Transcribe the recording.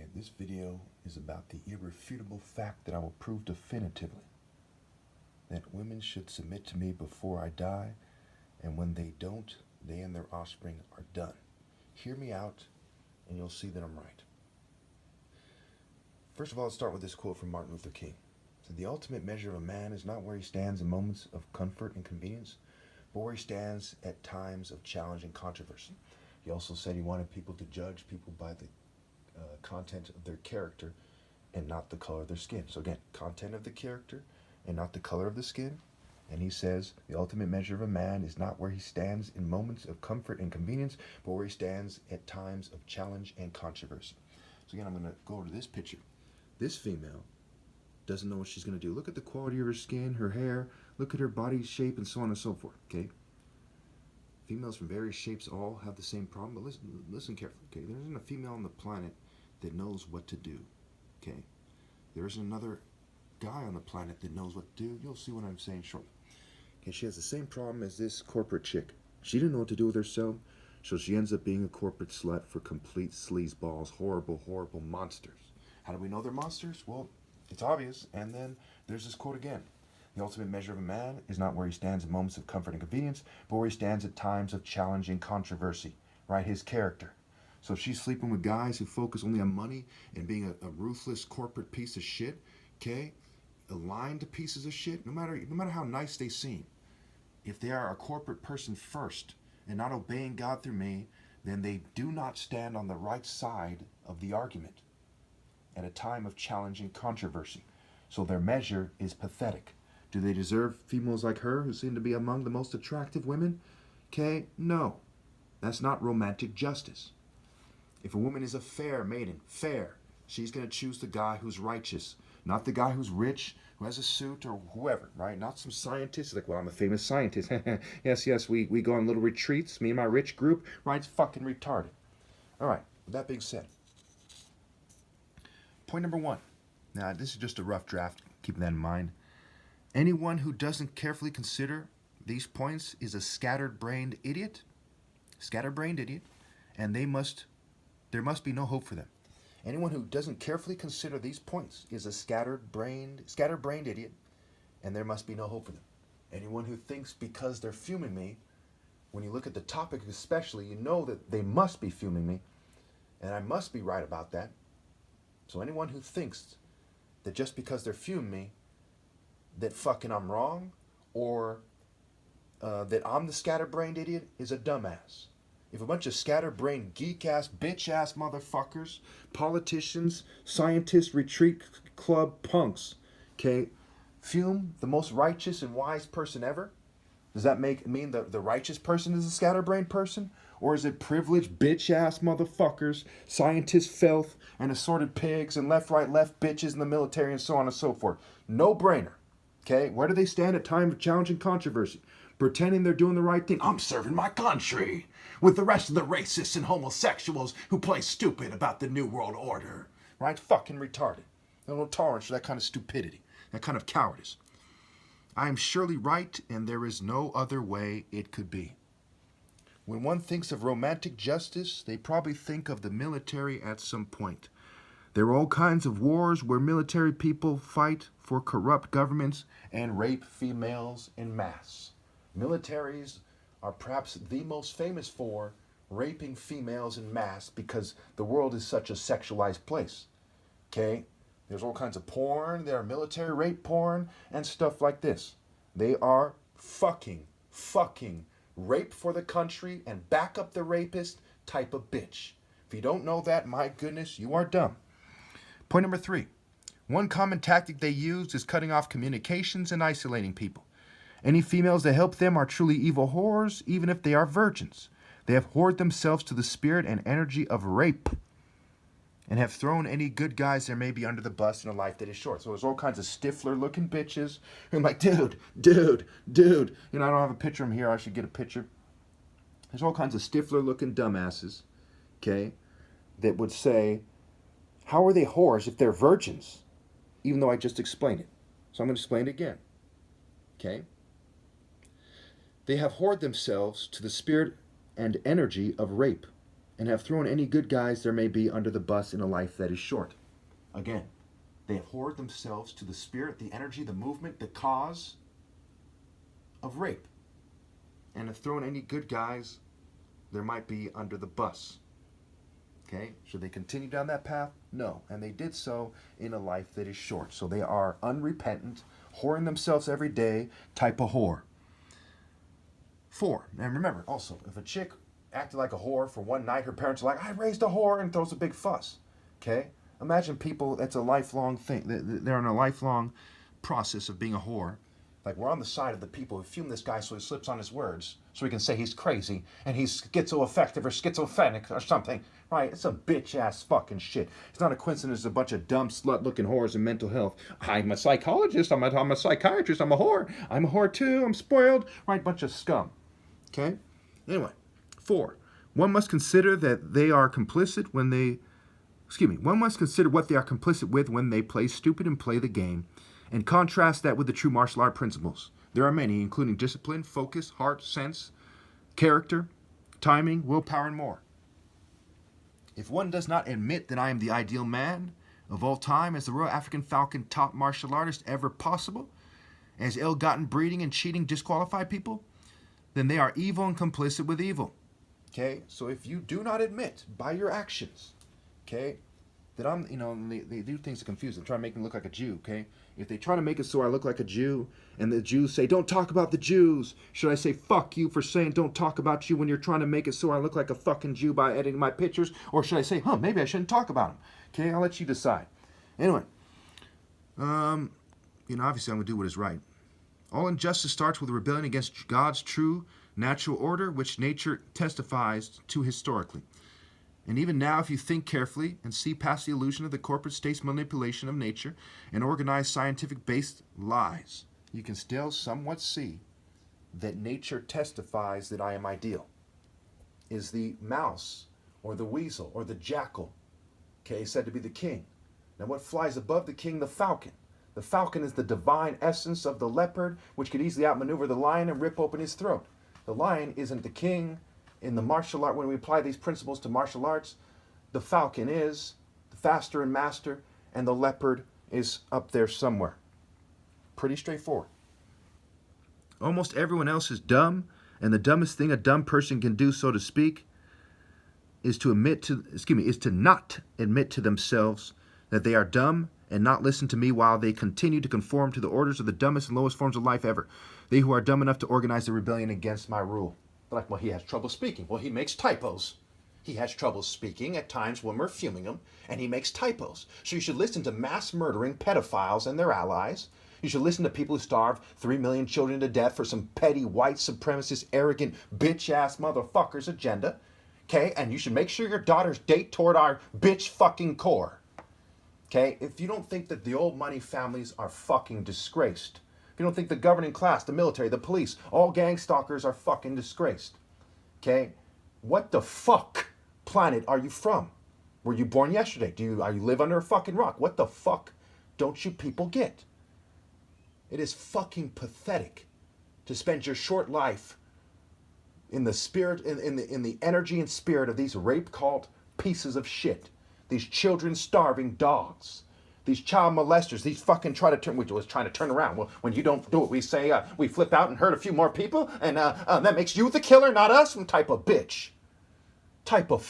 Alright, this video is about the irrefutable fact that I will prove definitively that women should submit to me before I die, and when they don't, they and their offspring are done. Hear me out, and you'll see that I'm right. First of all, let's start with this quote from Martin Luther King. It said, "The ultimate measure of a man is not where he stands in moments of comfort and convenience, but where he stands at times of challenge and controversy." He also said he wanted people to judge people by the content of their character and not the color of their skin. So again, content of the character and not the color of the skin. And he says the ultimate measure of a man is not where he stands in moments of comfort and convenience, but where he stands at times of challenge and controversy. So again, I'm going to go over to this picture. This female doesn't know what she's going to do. Look at the quality of her skin, her hair, look at her body shape, and so on and so forth. Okay. Females from various shapes all have the same problem, but listen carefully. Okay, there isn't a female on the planet that knows what to do. Okay, there isn't another guy on the planet that knows what to do. You'll see what I'm saying shortly. Okay, she has the same problem as this corporate chick. She didn't know what to do with herself, so she ends up being a corporate slut for complete sleazeballs, horrible, horrible monsters. How do we know they're monsters? Well, it's obvious. And then there's this quote again. The ultimate measure of a man is not where he stands in moments of comfort and convenience, but where he stands at times of challenge and controversy, right? His character. So if she's sleeping with guys who focus only on money and being a ruthless corporate piece of shit, okay, aligned pieces of shit, no matter how nice they seem, if they are a corporate person first and not obeying God through me, then they do not stand on the right side of the argument at a time of challenge and controversy. So their measure is pathetic. Do they deserve females like her who seem to be among the most attractive women? Okay, no. That's not romantic justice. If a woman is a fair maiden, fair, she's going to choose the guy who's righteous, not the guy who's rich, who has a suit, or whoever, right? Not some scientist, like, well, I'm a famous scientist. Yes, we go on little retreats, me and my rich group, right? It's fucking retarded. All right, with that being said, point number one. Now, this is just a rough draft, keeping that in mind. Anyone who doesn't carefully consider these points is a scattered-brained idiot, and there must be no hope for them. Anyone who doesn't carefully consider these points is a scattered-brained idiot, and there must be no hope for them. Anyone who thinks because they're fuming me, when you look at the topic especially, you know that they must be fuming me, and I must be right about that. So anyone who thinks that just because they're fuming me, that fucking I'm wrong, or that I'm the scatterbrained idiot is a dumbass. If a bunch of scatterbrained geek-ass, bitch-ass motherfuckers, politicians, scientists, retreat club punks, okay, fume the most righteous and wise person ever, does that mean that the righteous person is a scatterbrained person? Or is it privileged bitch-ass motherfuckers, scientist filth, and assorted pigs, and left, right, left bitches in the military, and so on and so forth? No brainer. Okay, where do they stand at time of challenge and controversy? Pretending they're doing the right thing. I'm serving my country with the rest of the racists and homosexuals who play stupid about the New World Order. Right? Fucking retarded. No tolerance for that kind of stupidity, that kind of cowardice. I am surely right, and there is no other way it could be. When one thinks of romantic justice, they probably think of the military at some point. There are all kinds of wars where military people fight for corrupt governments and rape females en masse. Militaries are perhaps the most famous for raping females en masse because the world is such a sexualized place. Okay? There's all kinds of porn, there are military rape porn, and stuff like this. They are fucking rape for the country and back up the rapist type of bitch. If you don't know that, my goodness, you are dumb. Point number 3. One common tactic they use is cutting off communications and isolating people. Any females that help them are truly evil whores, even if they are virgins. They have whored themselves to the spirit and energy of rape and have thrown any good guys there may be under the bus in a life that is short. So there's all kinds of Stifler-looking bitches who are like, dude. You know, I don't have a picture of them here. I should get a picture. There's all kinds of Stifler-looking dumbasses, okay, that would say, how are they whores if they're virgins? Even though I just explained it. So I'm going to explain it again. Okay? They have whored themselves to the spirit and energy of rape and have thrown any good guys there may be under the bus in a life that is short. Again, they have whored themselves to the spirit, the energy, the movement, the cause of rape, and have thrown any good guys there might be under the bus. Okay, should they continue down that path? No, and they did so in a life that is short. So they are unrepentant, whoring themselves every day type of whore. 4, and remember also, if a chick acted like a whore for one night, her parents are like, I raised a whore, and throws a big fuss. Okay, imagine people, that's a lifelong thing. They're in a lifelong process of being a whore. Like, we're on the side of the people who fume this guy so he slips on his words, so we can say he's crazy and he's schizoaffective or schizophrenic or something. Right? It's a bitch-ass fucking shit. It's not a coincidence. It's a bunch of dumb, slut-looking whores in mental health. I'm a psychologist. I'm a psychiatrist. I'm a whore. I'm a whore too. I'm spoiled. Right? Bunch of scum. Okay? Anyway. 4. One must consider that they are complicit when they... One must consider what they are complicit with when they play stupid and play the game, and contrast that with the true martial art principles. There are many, including discipline, focus, heart, sense, character, timing, willpower, and more. If one does not admit that I am the ideal man of all time as the Royal African Falcon top martial artist ever possible, as ill-gotten breeding and cheating disqualify people, then they are evil and complicit with evil. Okay, so if you do not admit by your actions, okay, that I'm, they do things to confuse them, try to make me look like a Jew, okay? If they try to make it so I look like a Jew, and the Jews say, don't talk about the Jews, should I say, fuck you for saying don't talk about you when you're trying to make it so I look like a fucking Jew by editing my pictures? Or should I say, maybe I shouldn't talk about them? Okay, I'll let you decide. Anyway, obviously I'm going to do what is right. All injustice starts with a rebellion against God's true natural order, which nature testifies to historically. And even now, if you think carefully and see past the illusion of the corporate state's manipulation of nature and organized scientific-based lies, you can still somewhat see that nature testifies that I am ideal. Is the mouse or the weasel or the jackal, okay, said to be the king? Now what flies above the king? The falcon. The falcon is the divine essence of the leopard, which could easily outmaneuver the lion and rip open his throat. The lion isn't the king. In the martial art, when we apply these principles to martial arts, the falcon is the faster and master, and the leopard is up there somewhere. Pretty straightforward. Almost everyone else is dumb, and the dumbest thing a dumb person can do, so to speak, is to not admit to themselves that they are dumb and not listen to me while they continue to conform to the orders of the dumbest and lowest forms of life ever. They who are dumb enough to organize a rebellion against my rule. They're like, well, he has trouble speaking. Well, he makes typos. He has trouble speaking at times when we're fuming him, and he makes typos. So you should listen to mass murdering pedophiles and their allies. You should listen to people who starve 3 million children to death for some petty white supremacist, arrogant, bitch-ass motherfucker's agenda. Okay? And you should make sure your daughters date toward our bitch fucking core. Okay? If you don't think that the old money families are fucking disgraced, if you don't think the governing class, the military, the police, all gang stalkers are fucking disgraced, okay? What the fuck planet are you from? Were you born yesterday? Are you live under a fucking rock? What the fuck don't you people get? It is fucking pathetic to spend your short life in the spirit, in the energy and spirit of these rape cult pieces of shit, these children starving dogs. These child molesters, these fucking trying to turn around. Well, when you don't do it, we say, we flip out and hurt a few more people, and that makes you the killer, not us? Some type of bitch. Type of